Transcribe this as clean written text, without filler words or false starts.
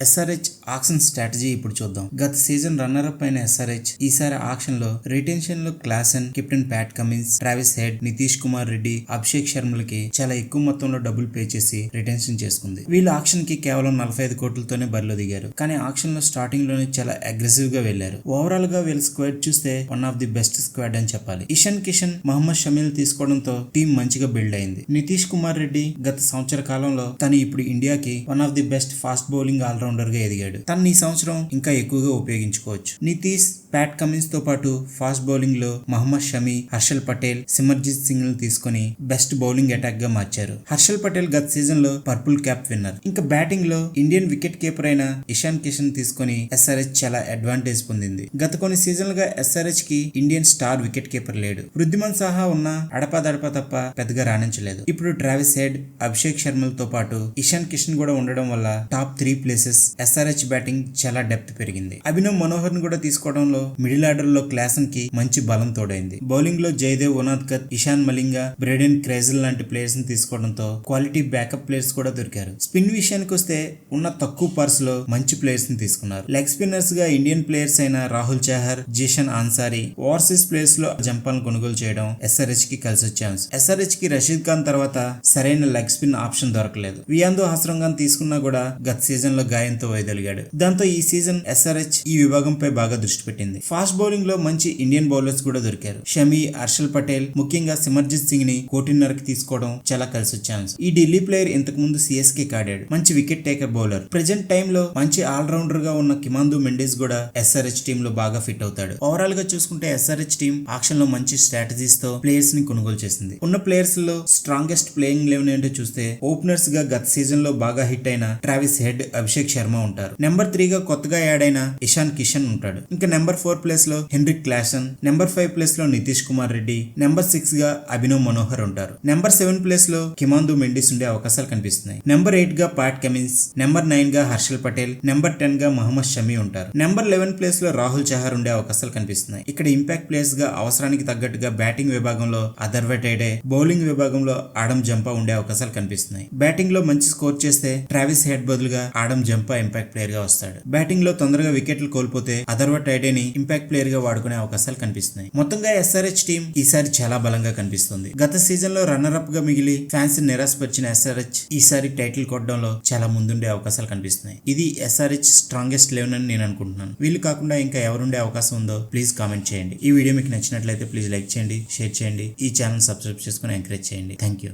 SRH auction strategy ఇప్పుడు చూద్దాం. గత సీజన్ రన్నర్ అప్ అయిన ఎస్ఆర్హెచ్ ఈసారి ఆక్షన్ లో రిటెన్షన్ లో Klaasen, captain Pat Cummins, Travis Head, Nitish Kumar Reddy, Abhishek శర్మలకి చాలా ఎక్కువ మొత్తంలో డబ్బులు పే చేసి రిటెన్షన్ చేసుకుంది. వీళ్ళు ఆక్షన్ కి కేవలం 45 కోట్లతోనే బరిలో దిగారు. కానీ ఆక్షన్ లో స్టార్టింగ్ లోనే చాలా అగ్రెసివ్ గా వెళ్లారు. ఓవరాల్ గా వీళ్ళ స్క్వాడ్ చూస్తే one of the best squad అని చెప్పాలి. ఇషాన్ కిషన్, మహమ్మద్ షమీల్ తీసుకోవడంతో టీం మంచిగా బిల్డ్ అయింది. నితీష్ కుమార్ రెడ్డి గత సంవత్సర కాలంలో తను ఇప్పుడు ఇండియాకి one of the best fast bowling allrounder గా ఎదిగాడు. తను ఈ సంవత్సరం ఇంకా ఎక్కువగా ఉపయోగించుకోవచ్చు. నితీష్, ప్యాట్ కమిన్స్ తో పాటు ఫాస్ట్ బౌలింగ్ లో మహమ్మద్ షమి, హర్షల్ పటేల్, సిమర్జిత్ సింగ్ ను తీసుకుని బెస్ట్ బౌలింగ్ అటాక్ గా మార్చారు. హర్షల్ పటేల్ గత సీజన్ లో పర్పుల్ క్యాప్ విన్నర్. ఇంకా బ్యాటింగ్ లో ఇండియన్ వికెట్ కీపర్ అయిన ఇషాన్ కిషన్ తీసుకుని ఎస్ఆర్హెచ్ చాలా అడ్వాంటేజ్ పొందింది. గత కొన్ని సీజన్లుగా ఎస్ఆర్హెచ్ కి ఇండియన్ స్టార్ వికెట్ కీపర్ లేడు. వృద్ధిమన్ సాహా ఉన్న అడపాదడపా తప్ప పెద్దగా రాణించలేదు. ఇప్పుడు ట్రావిస్ హెడ్, అభిషేక్ శర్మలతో పాటు ఇషాన్ కిషన్ కూడా ఉండడం వల్ల టాప్ 3 ప్లేసెస్ ఎస్ఆర్హెచ్ బ్యాటింగ్ చాలా డెప్త్ పెరిగింది. అభినవ్ మనోహర్ ను కూడా తీసుకోవడంలో మిడిల్ ఆర్డర్ లో క్లాసన్ కి మంచి బలం తోడైంది. బౌలింగ్ లో జయదేవ్ ఉనాద్కర్, ఇషాన్ మలింగా, బ్రెడెన్ క్రేజిల్ లాంటి ప్లేయర్స్ ని తీసుకోవడంతో క్వాలిటీ బ్యాకప్ ప్లేయర్స్ కూడా దొరికారు. స్పిన్ విషయానికి వస్తే ఉన్న తక్కువ పర్స్ లో మంచి ప్లేయర్స్ ని తీసుకున్నారు. లెగ్ స్పిన్నర్స్ గా ఇండియన్ ప్లేయర్స్ అయిన రాహుల్ చహర్, జీషన్ ఆన్సారీ, ఓవర్సీస్ ప్లేయర్స్ లో జంపాలను కొనుగోలు చేయడం ఎస్ఆర్హెచ్ కి కలిసి వచ్చాను. ఎస్ఆర్హెచ్ కి రషీద్ ఖాన్ తర్వాత సరైన లెగ్ స్పిన్ ఆప్షన్ దొరకలేదు. వియాందో హస్రం ఖాన్ తీసుకున్నా కూడా గత సీజన్ లో గాయంతో వైదొలిగాడు. దాంతో ఈ సీజన్ ఎస్ఆర్హెచ్ ఈ విభాగంపై బాగా దృష్టి పెట్టింది. ఫాస్ట్ బౌలింగ్ లో మంచి ఇండియన్ బౌలర్స్ కూడా దొరికారు. షమి, హర్షల్ పటేల్, ముఖ్యంగా సిమర్జిత్ సింగ్ ని 1.5 తీసుకోవడం చాలా కలిసి వచ్చాను. ఈ ఢిల్లీ ప్లేయర్ ఇంతకు ముందు సిఎస్కే కాడాడు. మంచి wicket taker bowler. Present time లో మంచి ఆల్రౌండర్ గా ఉన్న కిమాందు మెండిస్ కూడా ఎస్ఆర్హెచ్ టీమ్ లో బాగా ఫిట్ అవుతాడు. ఓవరాల్ గా చూసుకుంటే ఎస్ఆర్హెచ్ టీం ఆక్షన్ లో మంచి స్ట్రాటజీస్ తో ప్లేయర్స్ ని కొనుగోలు చేసింది. ఉన్న ప్లేయర్స్ లో స్ట్రాంగెస్ట్ ప్లేయింగ్ లెవెన్ ఏంటో చూస్తే ఓపెనర్స్ గా గత సీజన్ లో బాగా హిట్ అయిన ట్రావిస్ హెడ్, అభిషేక్ శర్మ ఉంటారు. నెంబర్ 3 గా కొత్తగా యాడ్ అయిన ఇషాన్ కిషన్ ఉంటాడు. ఇంకా నెంబర్ 4 ప్లేస్ లో హెన్రిక్ క్లాసన్, నెంబర్ 5 ప్లేస్ లో నితీష్ కుమార్ రెడ్డి, నెంబర్ 6 గా అభినవ్ మనోహర్ ఉంటారు. నెంబర్ 7 ప్లేస్ లో కిమాందు మెండిస్ ఉండే అవకాశాలు కనిపిస్తున్నాయి. నెంబర్ 8 గా ప్యాట్ కమిన్స్, నెంబర్ 9 గా హర్షల్ పటేల్, నెంబర్ 10 గా మహమ్మద్ షమి ఉంటారు. నెంబర్ 11 ప్లేస్ లో రాహుల్ చహర్ ఉండే అవకాశాలు కనిపిస్తున్నాయి. ఇక్కడ ఇంపాక్ట్ ప్లేయర్స్ గా అవసరానికి తగ్గట్టుగా బ్యాటింగ్ విభాగంలో అదర్వటైడే, బౌలింగ్ విభాగంలో ఆడమ్ జంపా ఉండే అవకాశాలు కనిపిస్తున్నాయి. బ్యాటింగ్ లో మంచి స్కోర్ చేస్తే ట్రావిస్ హెడ్ బదులుగా ఆడమ్ జంపా ఇంపాక్ట్ ప్లేయర్ గా వస్తాడు. బ్యాటింగ్ లో తొందరగా వికెట్లు కోల్పోతే అదర్వటైడేని ఇంపాక్ట్ ప్లేయర్ గా వాడుకునే అవకాశాలు కనిపిస్తున్నాయి. మొత్తంగా ఎస్ఆర్హెచ్ టీం ఈసారి చాలా బలంగా కనిపిస్తుంది. గత సీజన్ లో రన్నర్ అప్ గా మిగిలి ఫ్యాన్స్ నిరాశపరిచిన ఎస్ఆర్హెచ్ ఈసారి టైటిల్ కొట్టడంలో చాలా ముందుండే అవకాశాలు కనిపిస్తున్నాయి. ఇది ఎస్ఆర్హెచ్ స్ట్రాంగెస్ట్ 11 అని నేను అనుకుంటున్నాను. వీళ్ళు కాకుండా ఇంకా ఎవరుండే అవకాశం ఉందో ప్లీజ్ కామెంట్ చేయండి. ఈ వీడియో మీకు నచ్చినట్లయితే ప్లీజ్ లైక్ చేయండి, షేర్ చేయండి, ఈ ఛానల్ సబ్స్క్రైబ్ చేసుకుని ఎంకరేజ్ చేయండి. Thank you.